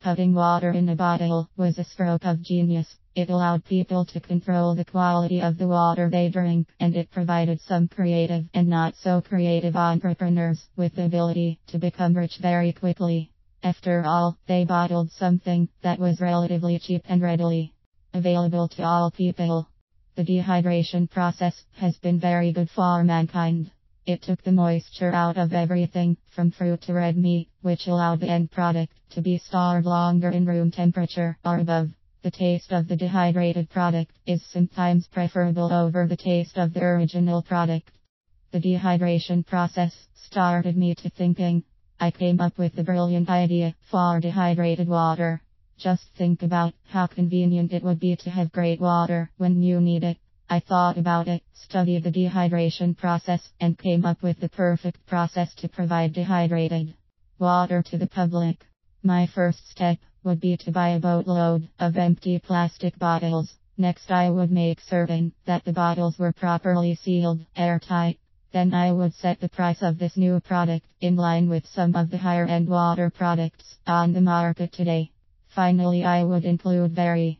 Putting water in a bottle was a stroke of genius. It allowed people to control the quality of the water they drink, and it provided some creative and not so creative entrepreneurs with the ability to become rich very quickly. After all, they bottled something that was relatively cheap and readily available to all people. The dehydration process has been very good for mankind. It took the moisture out of everything, from fruit to red meat, which allowed the end product to be stored longer in room temperature or above. The taste of the dehydrated product is sometimes preferable over the taste of the original product. The dehydration process started me to thinking. I came up with the brilliant idea for dehydrated water. Just think about how convenient it would be to have great water when you need it. I thought about it, studied the dehydration process, and came up with the perfect process to provide dehydrated water to the public. My first step would be to buy a boatload of empty plastic bottles. Next, I would make certain that the bottles were properly sealed, airtight. Then I would set the price of this new product in line with some of the higher-end water products on the market today. Finally, I would include very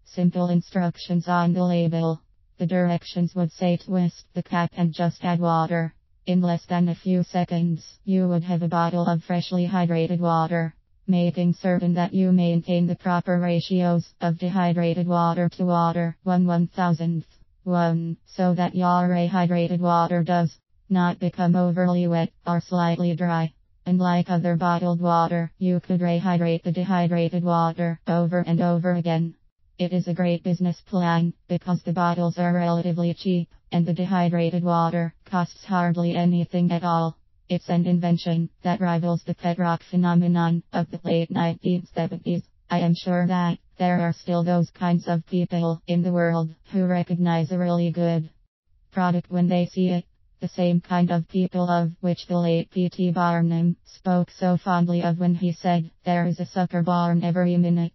simple instructions on the label. The directions would say twist the cap and just add water. In less than a few seconds, you would have a bottle of freshly hydrated water. Making certain that you maintain the proper ratios of dehydrated water to water, 1/1000th. 1, so that your rehydrated water does not become overly wet or slightly dry. Unlike other bottled water, you could rehydrate the dehydrated water over and over again. It is a great business plan because the bottles are relatively cheap and the dehydrated water costs hardly anything at all. It's an invention that rivals the pet rock phenomenon of the late 1970s. I am sure that there are still those kinds of people in the world who recognize a really good product when they see it. The same kind of people of which the late P.T. Barnum spoke so fondly of when he said, "There is a sucker born every minute."